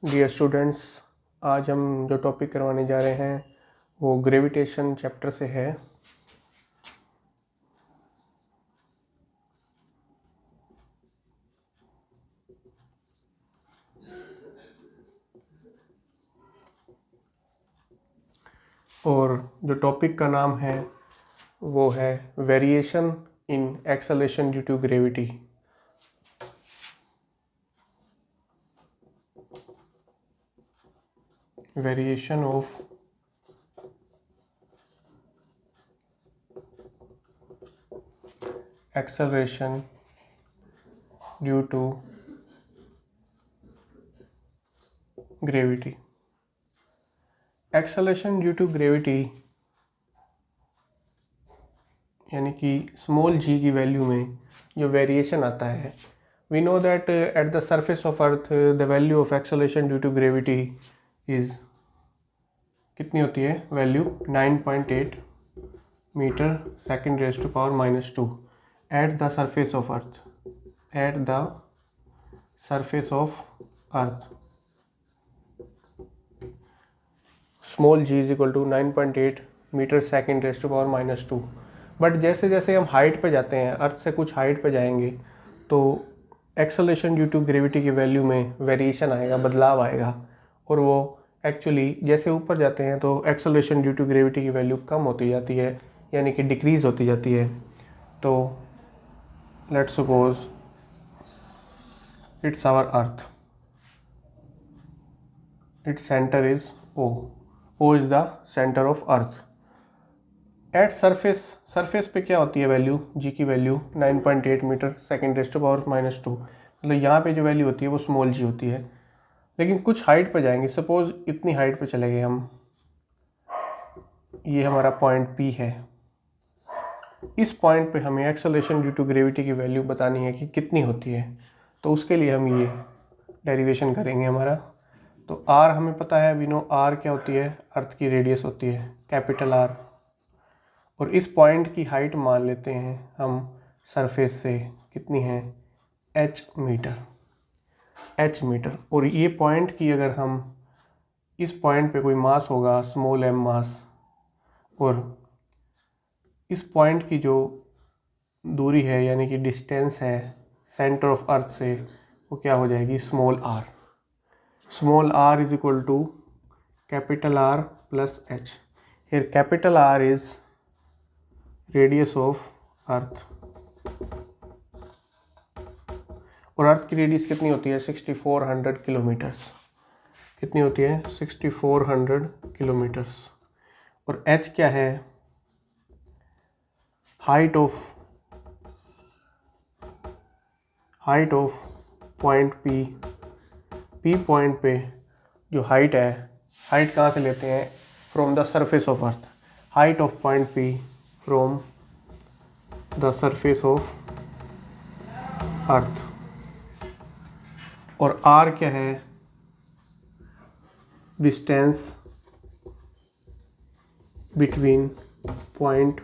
Dear students, आज हम जो टॉपिक करवाने जा रहे हैं वो ग्रेविटेशन चैप्टर से है। और जो टॉपिक का नाम है वो है variation in acceleration due to gravity. Variation of acceleration due to gravity. Acceleration due to gravity यानी कि स्मॉल जी की वैल्यू में जो वेरिएशन आता है, we know that at the surface of earth the value of acceleration due to gravity is कितनी होती है? Value 9.8 metre second raise to power -2 at the surface of earth. At the surface of earth small g is equal to 9.8 metre second raise to power -2। But जैसे जैसे हम height पे जाते हैं, अर्थ से कुछ हाइट पे जाएंगे, तो एक्सेलरेशन ड्यू टू ग्रेविटी की वैल्यू में वेरिएशन आएगा, बदलाव आएगा। और वो एक्चुअली जैसे ऊपर जाते हैं तो एक्सेलरेशन ड्यू टू ग्रेविटी की वैल्यू कम होती जाती है, यानी कि डिक्रीज़ होती जाती है। तो let's suppose its our earth, its centre is O is the centre of earth. At surface पे क्या होती है वैल्यू? जी की value 9.8 metre second raise to power -2। मतलब यहाँ पे जो वैल्यू होती है वो स्मॉल जी होती है। लेकिन कुछ हाइट पे जाएंगे, सपोज इतनी हाइट पे चले गए हम, ये हमारा पॉइंट P है। इस पॉइंट पे हमें एक्सेलरेशन ड्यू टू ग्रेविटी की वैल्यू बतानी है कि कितनी होती है। तो उसके लिए हम ये डेरिवेशन करेंगे हमारा। तो R हमें पता है, वी नो R क्या होती है? अर्थ की रेडियस होती है, कैपिटल R। और इस पॉइंट की हाइट मान लेते हैं हम सरफेस से, कितनी है? h metre. और ये पॉइंट की अगर हम, इस पॉइंट पे कोई मास होगा स्मॉल m मास, और इस पॉइंट की जो दूरी है यानी कि डिस्टेंस है सेंटर ऑफ अर्थ से, वो क्या हो जाएगी? Small r। Small r is equal to capital R plus h। Here capital R is radius of earth, और अर्थ की रेडियस कितनी होती है? 6400 किलोमीटर्स। कितनी होती है? 6400 किलोमीटर्स। और h क्या है? Height of point P point पे जो हाइट है, हाइट कहाँ से लेते हैं? From the surface of earth. Height of point P from the surface of earth. और R क्या है? Distance between point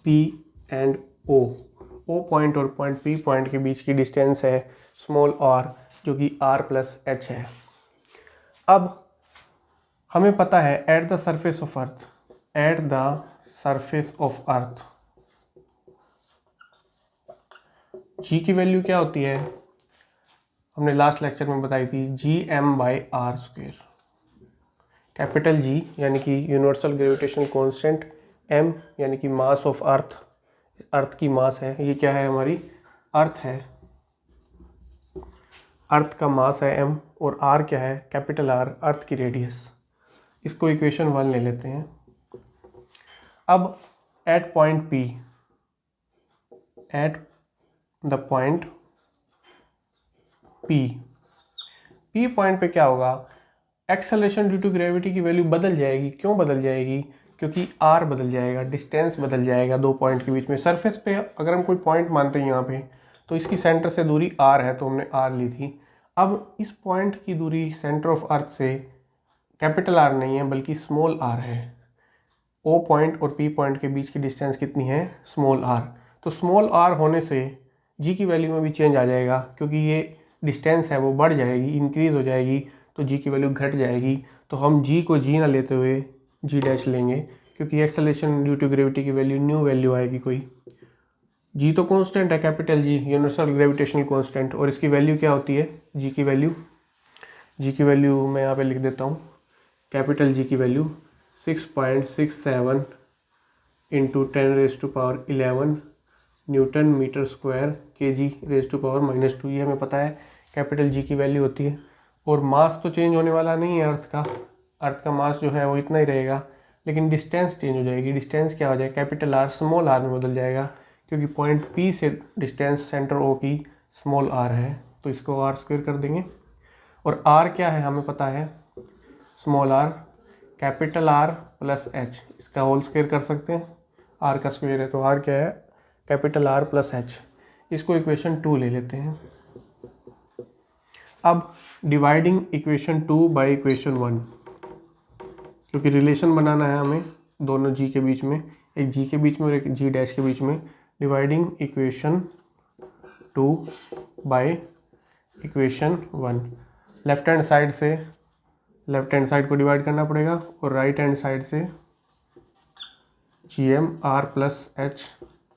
P and O point और पॉइंट P पॉइंट के बीच की डिस्टेंस है स्मॉल r, जो कि R प्लस h है। अब हमें पता है eight the surface of earth, at the surface of earth g की वैल्यू क्या होती है? हमने लास्ट लेक्चर में बताई थी, Gm/r²। कैपिटल G यानी कि यूनिवर्सल ग्रेविटेशनल कांस्टेंट, m यानी कि मास ऑफ अर्थ, अर्थ की मास है। ये क्या है? हमारी अर्थ है, अर्थ का मास है m। और r क्या है? कैपिटल R, अर्थ की रेडियस। इसको इक्वेशन 1 ले लेते हैं। अब at point P, at the point P point पे क्या होगा? एक्सेलरेशन ड्यू टू ग्रेविटी की वैल्यू बदल जाएगी। क्यों बदल जाएगी? क्योंकि R बदल जाएगा, डिस्टेंस बदल जाएगा दो पॉइंट के बीच में। सरफेस पे अगर हम कोई पॉइंट मानते हैं यहाँ पे, तो इसकी सेंटर से दूरी R है, तो हमने R ली थी। अब इस पॉइंट की दूरी सेंटर ऑफ अर्थ से कैपिटल R नहीं है बल्कि स्मॉल r है। O पॉइंट और P पॉइंट के बीच की डिस्टेंस कितनी है? Small r। तो स्मॉल r होने से G की वैल्यू में भी चेंज आ जाएगा, क्योंकि ये डिस्टेंस है वो बढ़ जाएगी, इंक्रीज़ हो जाएगी, तो जी की वैल्यू घट जाएगी। तो हम जी को जी ना लेते हुए जी डैश लेंगे, क्योंकि एक्सेलरेशन ड्यू टू ग्रेविटी की वैल्यू न्यू वैल्यू आएगी कोई। जी तो कांस्टेंट है, capital G, universal gravitational constant, और इसकी वैल्यू क्या होती है, जी की वैल्यू मैं यहाँ पे लिख देता हूँ। कैपिटल जी की value 6.67 into 10⁻11 newton metre square kg⁻⁻², ये हमें पता है कैपिटल जी की वैल्यू होती है। और मास तो चेंज होने वाला नहीं है अर्थ का मास जो है वो इतना ही रहेगा, लेकिन डिस्टेंस चेंज हो जाएगी। डिस्टेंस क्या हो जाएगा, कैपिटल आर स्मॉल आर में बदल जाएगा, क्योंकि पॉइंट पी से डिस्टेंस सेंटर ओ की स्मॉल आर है, तो इसको आर स्क्वायर कर देंगे। और आर क्या है हमें पता है, small r, capital r plus h, इसका होल स्क्वायर कर सकते हैं, आर का स्क्वायर है तो आर क्या है, कैपिटल आर प्लस एच। इसको इक्वेशन 2 ले लेते हैं। अब डिवाइडिंग इक्वेशन 2 बाय इक्वेशन 1, क्योंकि रिलेशन बनाना है हमें दोनों जी के बीच में, एक जी के बीच में और एक जी डैश के बीच में। Dividing equation 2 by equation 1, left hand side को डिवाइड करना पड़ेगा, और राइट हैंड साइड से G M R plus h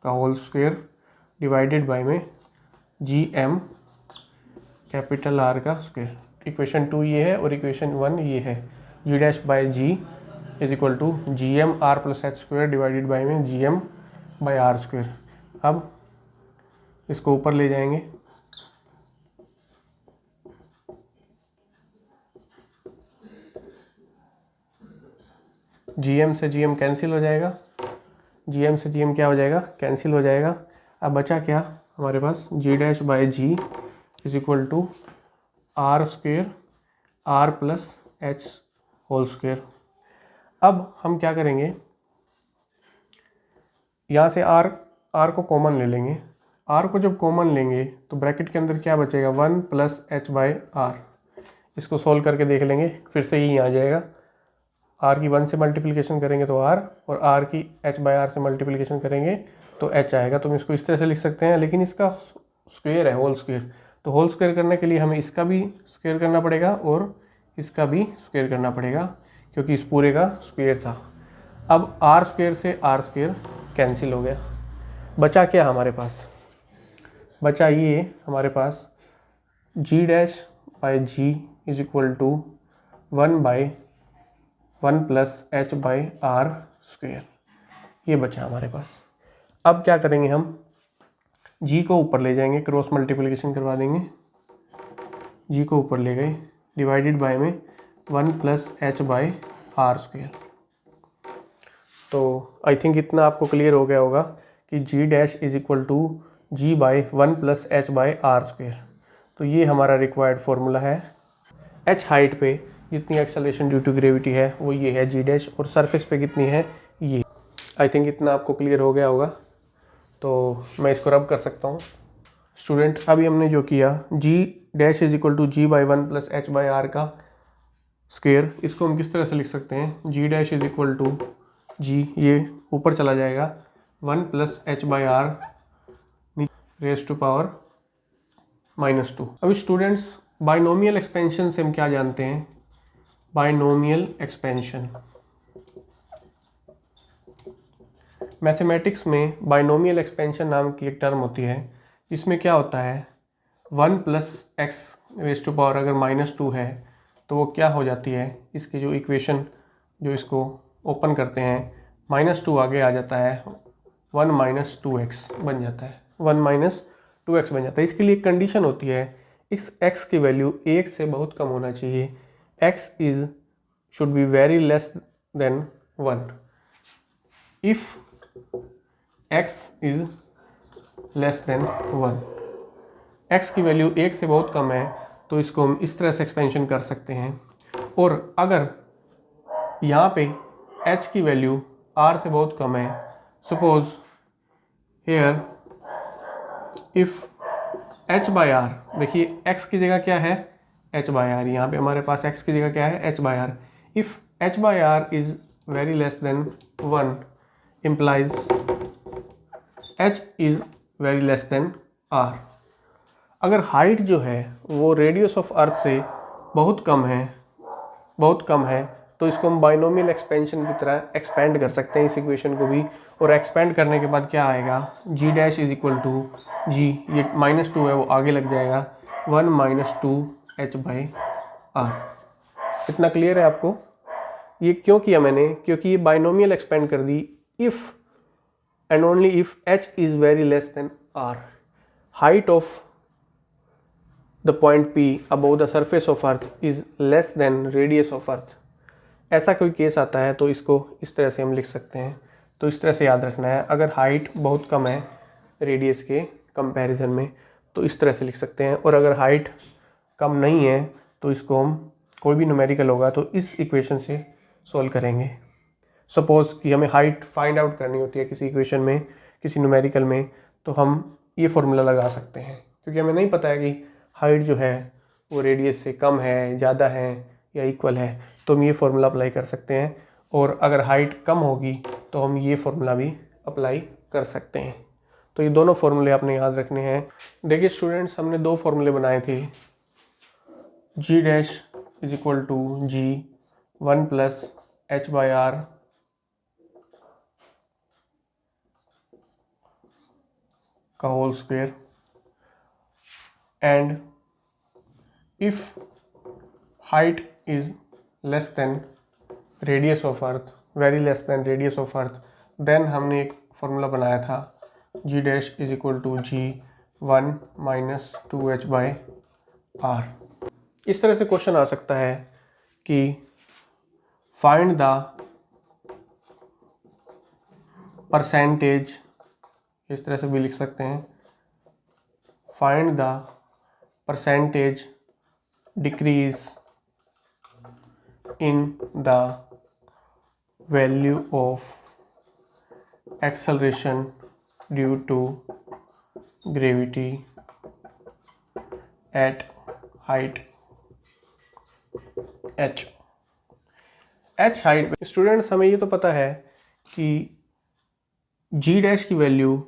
का होल स्क्वायर डिवाइडेड बाय में जी एम कैपिटल आर का स्क्वायर। इक्वेशन 2 ये है और इक्वेशन 1 ये है। G dash by g is equal to G M R plus h square divided by में G M by are square. अब इसको ऊपर ले जाएंगे, जी एम से जी एम कैंसिल हो जाएगा, जी एम से जी एम क्या हो जाएगा, कैंसिल हो जाएगा। अब बचा क्या हमारे पास, g dash by g is equal to R square R plus h whole square. अब हम क्या करेंगे, यहाँ से आर को कॉमन ले लेंगे। आर को जब कॉमन लेंगे तो ब्रैकेट के अंदर क्या बचेगा, 1 प्लस एच बाय आर। इसको सोल्व करके देख लेंगे, फिर से यही आ जाएगा। आर की 1 से मल्टीप्लिकेशन करेंगे तो आर, और आर की एच बाय आर से मल्टीप्लिकेशन करेंगे तो एच आएगा। तो हम इसको इस तरह से लिख सकते हैं, लेकिन इसका स्क्वायर है, होल स्क्वायर, तो होल स्क्वायर करने के लिए हमें इसका भी स्क्वायर करना पड़ेगा और इसका भी स्क्वायर करना पड़ेगा, क्योंकि इस पूरे का स्क्वायर था। अब आर स्क्वायर से आर स्क्वायर कैंसिल हो गया, बचा क्या हमारे पास, बचा ये हमारे पास g dash by g is equal to 1 plus h by are square, ये बचा हमारे पास। अब क्या करेंगे, हम जी को ऊपर ले जाएंगे, क्रॉस मल्टीप्लिकेशन करवा देंगे, जी को ऊपर ले गए, डिवाइडेड बाय में 1 plus h by are square. तो आई थिंक इतना आपको क्लियर हो गया होगा कि g dash is equal to g by 1 plus h by are square. तो ये हमारा रिक्वायर्ड फार्मूला है। एच हाइट पे जितनी एक्सेलरेशन ड्यू टू ग्रेविटी है वो ये है जी डैश, और सरफेस पे कितनी है ये। आई थिंक इतना आपको क्लियर हो गया होगा, तो मैं इसको रब कर सकता हूँ। स्टूडेंट अभी हमने जो किया, g dash is equal to g by 1 plus h by R का स्क्वायर, इसको हम किस तरह से लिख सकते हैं, g dash is equal to g, ये ऊपर चला जाएगा, 1 plus h by R raise to power -2। अभी स्टूडेंट्स बाइनोमियल एक्सपेंशन से हम क्या जानते हैं, बाइनोमियल एक्सपेंशन, मैथमेटिक्स में बाइनोमियल एक्सपेंशन नाम की एक टर्म होती है। इसमें क्या होता है, 1 plus x raise to power अगर -2 है तो वो क्या हो जाती है, इसकी जो इक्वेशन जो इसको ओपन करते हैं, -2 आगे आ जाता है, 1 माइनस 2x बन जाता है, 1 माइनस 2x बन जाता है। इसके लिए एक कंडीशन होती है, इस x की वैल्यू 1 से बहुत कम होना चाहिए, x is should be very less than 1। If x is less than 1, x की वैल्यू 1 से बहुत कम है तो इसको हम इस तरह से एक्सपेंशन कर सकते हैं। और अगर यहाँ पे h की वैल्यू r से बहुत कम है, suppose here if h by r, देखिए x की जगह क्या है, h बाय आर, यहाँ पे हमारे पास x की जगह क्या है, h by r. If h by r is very less than 1 implies h is very less than r। अगर हाइट जो है वो रेडियस ऑफ अर्थ से बहुत कम है तो इसको हम बाइनोमियल एक्सपेंशन की तरह एक्सपेंड कर सकते हैं इस इक्वेशन को भी। और एक्सपेंड करने के बाद क्या आएगा, जी dash is equal to g, ये -2 है वो आगे लग जाएगा, 1 - 2h/r। इतना क्लियर है आपको? ये क्यों किया मैंने, क्योंकि ये बाइनोमियल एक्सपेंड कर दी if and only if h is very less than r, height of the point P above the surface of earth is less than radius of earth. ऐसा कोई केस आता है तो इसको इस तरह से हम लिख सकते हैं। तो इस तरह से याद रखना है, अगर हाइट बहुत कम है रेडियस के कंपैरिजन में तो इस तरह से लिख सकते हैं, और अगर हाइट कम नहीं है तो इसको हम कोई भी न्यूमेरिकल होगा तो इस इक्वेशन से सॉल्व करेंगे। सपोज़ कि हमें हाइट फाइंड आउट करनी होती है किसी इक्वेशन में, किसी न्यूमेरिकल में, तो हम ये फॉर्मूला लगा सकते हैं, क्योंकि हमें नहीं पता है कि हाइट जो है वो रेडियस से कम है, ज़्यादा है या इक्वल है, तो हम ये फॉर्मूला अप्लाई कर सकते हैं। और अगर हाइट कम होगी तो हम ये फॉर्मूला भी अप्लाई कर सकते हैं। तो ये दोनों फॉर्मूले आपने याद रखने हैं। देखिए स्टूडेंट्स, हमने 2 फॉर्मूले बनाए थे, g dash is equal to g 1 + h/r का whole square, and if height is less than radius of earth, very less than radius of earth, then हमने एक फॉर्मूला बनाया था g dash is equal to g 1 - 2h/r। इस तरह से question आ सकता है कि फाइंड द परसेंटेज, इस तरह से भी लिख सकते हैं, find the percentage decrease in the value of acceleration due to gravity at height h। Height में स्टूडेंट्स हमें ये तो पता है कि g डैश की वैल्यू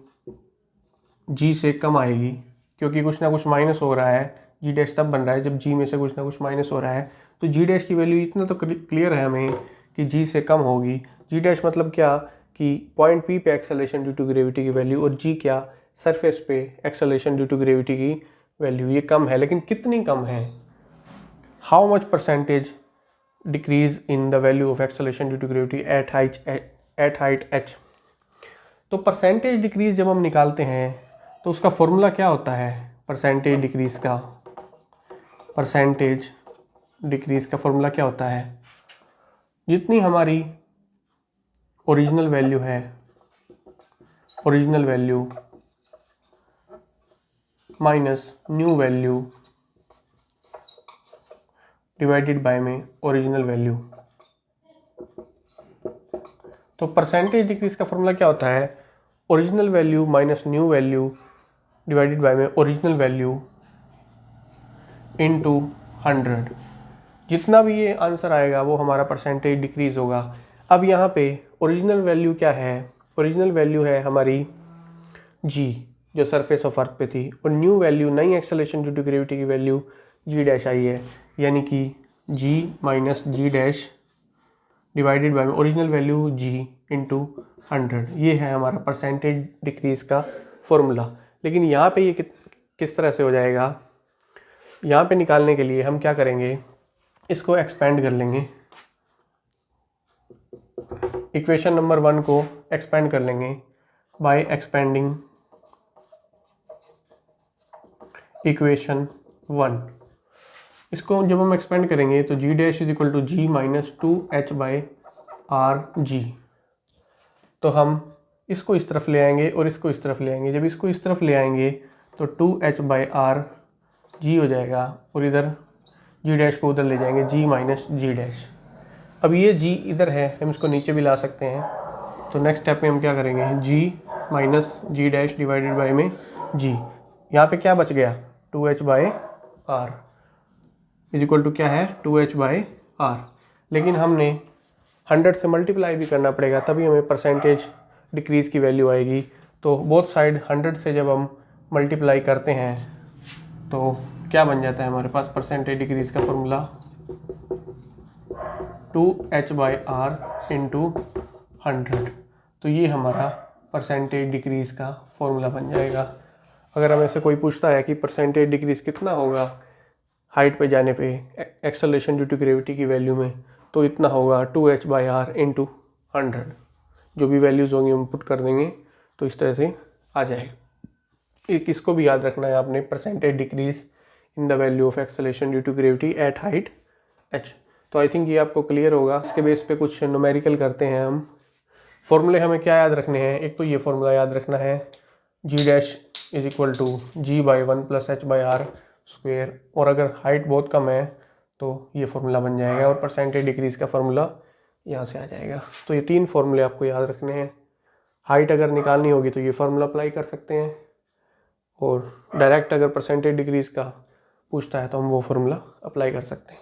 g से कम आएगी, क्योंकि कुछ ना कुछ माइनस हो रहा है। जी डैश तब बन रहा है जब जी में से कुछ ना कुछ माइनस हो रहा है। तो जी डैश की वैल्यू इतना तो क्लियर है हमें कि जी से कम होगी। जी डैश मतलब क्या, कि पॉइंट पी पे एक्सेलरेशन ड्यू टू ग्रेविटी की वैल्यू, और जी क्या, सरफेस पे एक्सेलरेशन ड्यू टू ग्रेविटी की वैल्यू। ये कम है, लेकिन कितनी कम है, how much percentage decrease in the value of acceleration due to gravity at height H. तो परसेंटेज डिक्रीज जब हम निकालते हैं तो उसका फॉर्मूला क्या होता है, परसेंटेज डिक्रीज का, परसेंटेज डिक्रीज का फॉर्मूला क्या होता है, जितनी हमारी ओरिजिनल वैल्यू है, original value minus new value divided by में ओरिजिनल वैल्यू। तो परसेंटेज डिक्रीज का फॉर्मूला क्या होता है, original value minus new value divided by में ओरिजिनल वैल्यू इनटू 100। जितना भी ये आंसर आएगा वो हमारा परसेंटेज डिक्रीज होगा। अब यहाँ पे ओरिजिनल वैल्यू क्या है, ओरिजिनल वैल्यू है हमारी जी, जो सरफेस ऑफ अर्थ पे थी, और न्यू वैल्यू, नई एक्सेलरेशन ड्यू टू ग्रेविटी की वैल्यू जी डैश आई है, यानी कि g minus g dash divided by original value g into 100। ये है हमारा परसेंटेज डिक्रीज का फॉर्मूला। लेकिन यहाँ पे ये किस तरह से हो जाएगा, यहाँ पे निकालने के लिए हम क्या करेंगे, इसको एक्सपेंड कर लेंगे, इक्वेशन नंबर 1 को एक्सपेंड कर लेंगे बाय एक्सपेंडिंग इक्वेशन 1। इसको जब हम एक्सपेंड करेंगे तो g dash is equal to g minus 2h/r g. तो हम इसको इस तरफ ले आएंगे और इसको इस तरफ ले आएंगे। जब इसको इस तरफ ले आएंगे तो 2h/r जी हो जाएगा, और इधर जी डैश को उधर ले जाएंगे, जी माइनस जी डैश। अब ये जी इधर है, हम इसको नीचे भी ला सकते हैं। तो नेक्स्ट स्टेप में हम क्या करेंगे, g minus g dash divided by में जी। यहाँ पे क्या बच गया, 2h/r इज इक्वल टू क्या है, 2h/r। लेकिन हमने 100 से मल्टीप्लाई भी करना पड़ेगा, तभी हमें परसेंटेज डिक्रीज़ की वैल्यू आएगी। तो बोथ साइड 100 से जब हम मल्टीप्लाई करते हैं तो क्या बन जाता है हमारे पास परसेंटेज डिक्रीज का फॉर्मूला 2h/r इंटू 100। तो ये हमारा परसेंटेज डिक्रीज का फॉर्मूला बन जाएगा। अगर हमें से कोई पूछता है कि परसेंटेज डिक्रीज कितना होगा हाइट पे जाने पे एक्सेलरेशन ड्यू टू ग्रेविटी की वैल्यू में, तो इतना होगा 2h/r इंटू 100। जो भी वैल्यूज़ होंगी हम पुट कर देंगे तो इस तरह से आ जाएगा। एक इसको भी याद रखना है आपने, percentage decrease in the value of acceleration due to gravity at height h। तो आई थिंक ये आपको क्लियर होगा। इसके बेस पे कुछ न्यूमेरिकल करते हैं हम। फॉर्मूले हमें क्या याद रखने हैं, एक तो ये फॉर्मूला याद रखना है G'=G/1 + h/r²। और अगर हाइट बहुत कम है तो ये फॉर्मूला बन जाएगा और परसेंटेज डिक्रीज का फॉर्मूला यहाँ से आ जाएगा। तो ये 3 फॉर्मूले आपको याद रखने हैं। हाइट अगर निकालनी होगी तो ये फॉर्मूला अप्लाई कर सकते हैं, और डायरेक्ट अगर परसेंटेज डिक्रीज का पूछता है तो हम वो फॉर्मूला अप्लाई कर सकते हैं।